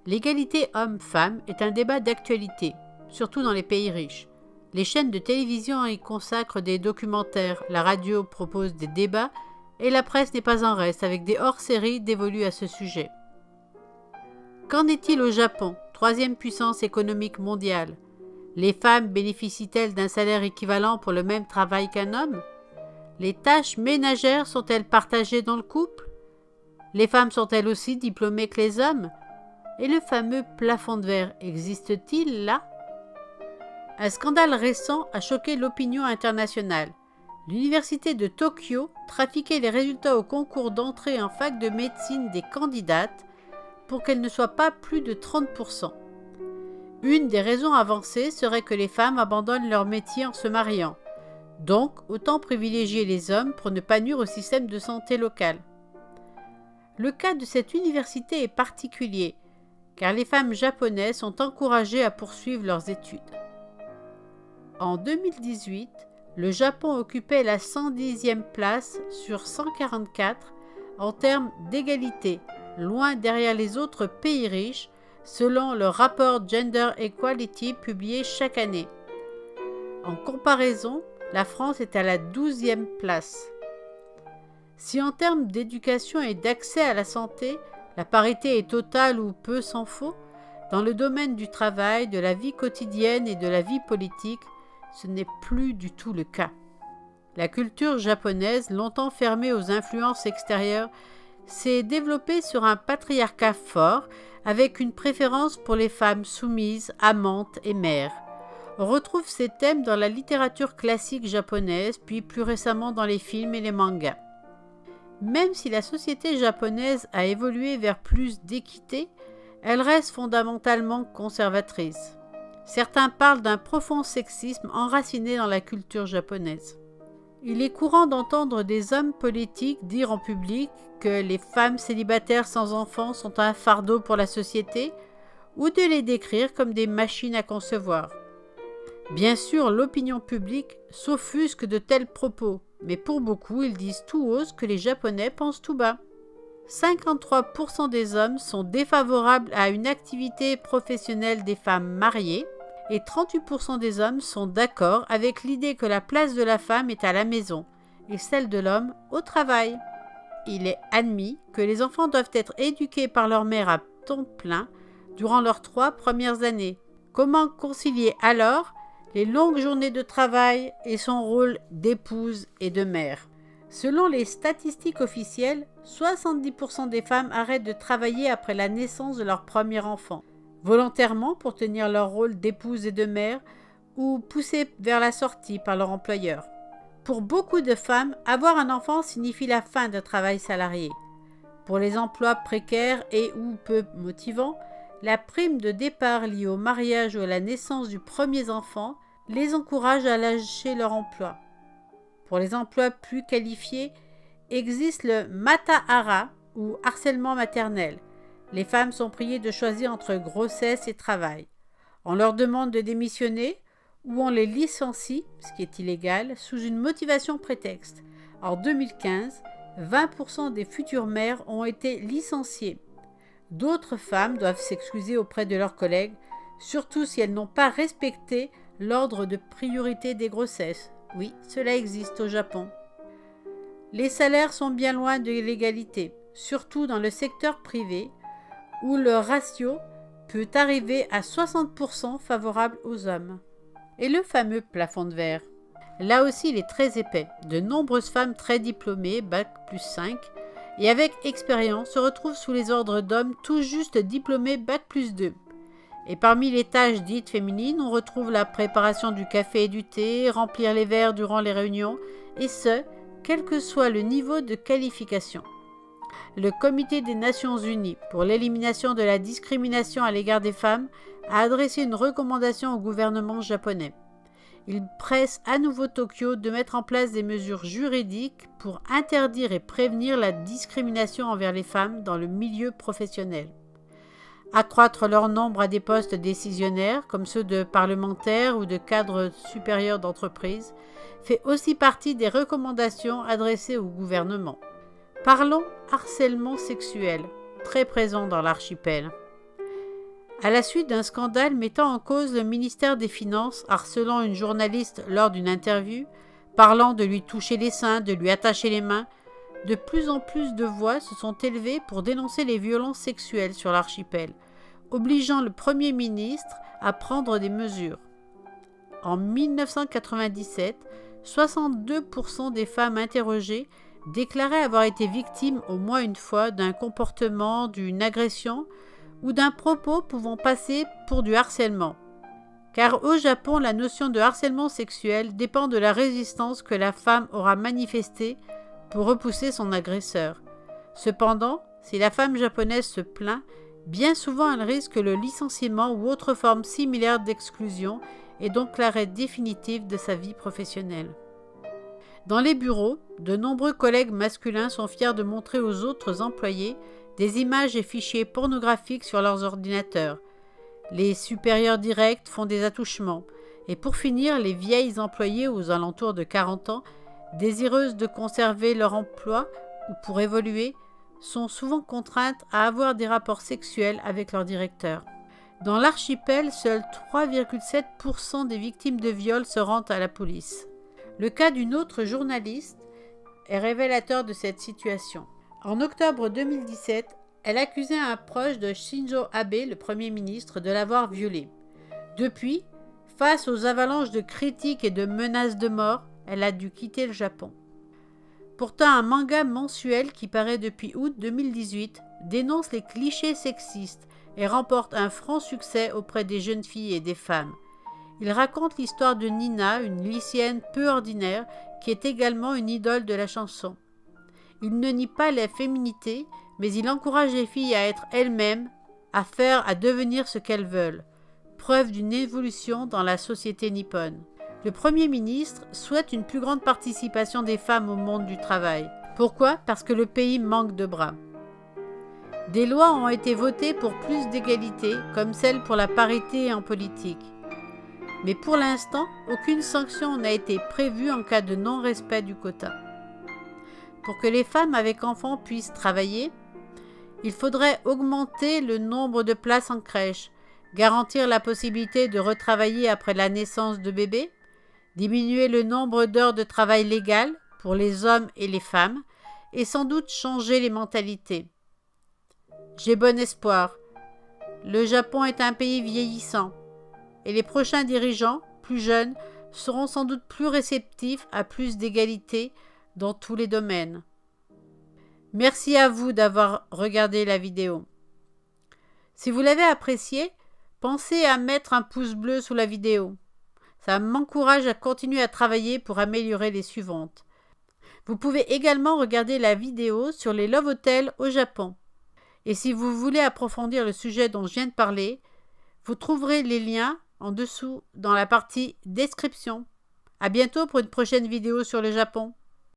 L'égalité homme-femme est un débat d'actualité, surtout dans les pays riches. Les chaînes de télévision y consacrent des documentaires, la radio propose des débats et la presse n'est pas en reste avec des hors-séries dévolues à ce sujet. Qu'en est-il au Japon, troisième puissance économique mondiale? Les femmes bénéficient-elles d'un salaire équivalent pour le même travail qu'un homme? Les tâches ménagères sont-elles partagées dans le couple? Les femmes sont-elles aussi diplômées que les hommes? Et le fameux plafond de verre existe-t-il là? Un scandale récent a choqué l'opinion internationale. L'université de Tokyo trafiquait les résultats au concours d'entrée en fac de médecine des candidates pour qu'elles ne soient pas plus de 30%. Une des raisons avancées serait que les femmes abandonnent leur métier en se mariant. Donc, autant privilégier les hommes pour ne pas nuire au système de santé local. Le cas de cette université est particulier, car les femmes japonaises sont encouragées à poursuivre leurs études. En 2018, le Japon occupait la 110e place sur 144 en termes d'égalité, loin derrière les autres pays riches, selon le rapport Gender Equality publié chaque année. En comparaison, la France est à la 12e place. Si en termes d'éducation et d'accès à la santé, la parité est totale ou peu s'en faut, dans le domaine du travail, de la vie quotidienne et de la vie politique, ce n'est plus du tout le cas. La culture japonaise, longtemps fermée aux influences extérieures, s'est développée sur un patriarcat fort, avec une préférence pour les femmes soumises, amantes et mères. On retrouve ces thèmes dans la littérature classique japonaise, puis plus récemment dans les films et les mangas. Même si la société japonaise a évolué vers plus d'équité, elle reste fondamentalement conservatrice. Certains parlent d'un profond sexisme enraciné dans la culture japonaise. Il est courant d'entendre des hommes politiques dire en public que les femmes célibataires sans enfants sont un fardeau pour la société ou de les décrire comme des machines à concevoir. Bien sûr, l'opinion publique s'offusque de tels propos, mais pour beaucoup, ils disent tout haut ce que les Japonais pensent tout bas. 53% des hommes sont défavorables à une activité professionnelle des femmes mariées et 38% des hommes sont d'accord avec l'idée que la place de la femme est à la maison et celle de l'homme au travail. Il est admis que les enfants doivent être éduqués par leur mère à temps plein durant leurs 3 premières années. Comment concilier alors les longues journées de travail et son rôle d'épouse et de mère? Selon les statistiques officielles, 70% des femmes arrêtent de travailler après la naissance de leur premier enfant, volontairement pour tenir leur rôle d'épouse et de mère ou poussées vers la sortie par leur employeur. Pour beaucoup de femmes, avoir un enfant signifie la fin d'un travail salarié. Pour les emplois précaires et ou peu motivants, la prime de départ liée au mariage ou à la naissance du premier enfant les encourage à lâcher leur emploi. Pour les emplois plus qualifiés, existe le matahara ou harcèlement maternel. Les femmes sont priées de choisir entre grossesse et travail. On leur demande de démissionner ou on les licencie, ce qui est illégal, sous une motivation prétexte. En 2015, 20% des futures mères ont été licenciées. D'autres femmes doivent s'excuser auprès de leurs collègues, surtout si elles n'ont pas respecté l'ordre de priorité des grossesses. Oui, cela existe au Japon. Les salaires sont bien loin de l'égalité, surtout dans le secteur privé, où le ratio peut arriver à 60% favorable aux hommes. Et le fameux plafond de verre. Là aussi, il est très épais. De nombreuses femmes très diplômées, Bac+5, et avec expérience, se retrouvent sous les ordres d'hommes tout juste diplômés Bac+2. Et parmi les tâches dites féminines, on retrouve la préparation du café et du thé, remplir les verres durant les réunions, et ce, quel que soit le niveau de qualification. Le Comité des Nations Unies pour l'élimination de la discrimination à l'égard des femmes a adressé une recommandation au gouvernement japonais. Il presse à nouveau Tokyo de mettre en place des mesures juridiques pour interdire et prévenir la discrimination envers les femmes dans le milieu professionnel. Accroître leur nombre à des postes décisionnaires, comme ceux de parlementaires ou de cadres supérieurs d'entreprise, fait aussi partie des recommandations adressées au gouvernement. Parlons harcèlement sexuel, très présent dans l'archipel. À la suite d'un scandale mettant en cause le ministère des Finances, harcelant une journaliste lors d'une interview, parlant de lui toucher les seins, de lui attacher les mains, de plus en plus de voix se sont élevées pour dénoncer les violences sexuelles sur l'archipel, obligeant le Premier ministre à prendre des mesures. En 1997, 62% des femmes interrogées déclaraient avoir été victimes au moins une fois d'un comportement, d'une agression ou d'un propos pouvant passer pour du harcèlement. Car au Japon, la notion de harcèlement sexuel dépend de la résistance que la femme aura manifestée pour repousser son agresseur. Cependant, si la femme japonaise se plaint, bien souvent elle risque le licenciement ou autre forme similaire d'exclusion et donc l'arrêt définitif de sa vie professionnelle. Dans les bureaux, de nombreux collègues masculins sont fiers de montrer aux autres employés des images et fichiers pornographiques sur leurs ordinateurs. Les supérieurs directs font des attouchements. Et pour finir, les vieilles employées aux alentours de 40 ans, désireuses de conserver leur emploi ou pour évoluer, sont souvent contraintes à avoir des rapports sexuels avec leur directeur. Dans l'archipel, seuls 3,7% des victimes de viol se rendent à la police. Le cas d'une autre journaliste est révélateur de cette situation. En octobre 2017, elle accusait un proche de Shinzo Abe, le Premier ministre, de l'avoir violée. Depuis, face aux avalanches de critiques et de menaces de mort, elle a dû quitter le Japon. Pourtant, un manga mensuel qui paraît depuis août 2018 dénonce les clichés sexistes et remporte un franc succès auprès des jeunes filles et des femmes. Il raconte l'histoire de Nina, une lycéenne peu ordinaire, qui est également une idole de la chanson. Il ne nie pas la féminité, mais il encourage les filles à être elles-mêmes, à devenir ce qu'elles veulent. Preuve d'une évolution dans la société nippone. Le Premier ministre souhaite une plus grande participation des femmes au monde du travail. Pourquoi ? Parce que le pays manque de bras. Des lois ont été votées pour plus d'égalité, comme celle pour la parité en politique. Mais pour l'instant, aucune sanction n'a été prévue en cas de non-respect du quota. Pour que les femmes avec enfants puissent travailler, il faudrait augmenter le nombre de places en crèche, garantir la possibilité de retravailler après la naissance de bébés, diminuer le nombre d'heures de travail légales pour les hommes et les femmes, et sans doute changer les mentalités. J'ai bon espoir. Le Japon est un pays vieillissant, et les prochains dirigeants, plus jeunes, seront sans doute plus réceptifs à plus d'égalité dans tous les domaines. Merci à vous d'avoir regardé la vidéo. Si vous l'avez appréciée, pensez à mettre un pouce bleu sous la vidéo. Ça m'encourage à continuer à travailler pour améliorer les suivantes. Vous pouvez également regarder la vidéo sur les Love Hotels au Japon. Et si vous voulez approfondir le sujet dont je viens de parler, vous trouverez les liens en dessous dans la partie description. À bientôt pour une prochaine vidéo sur le Japon.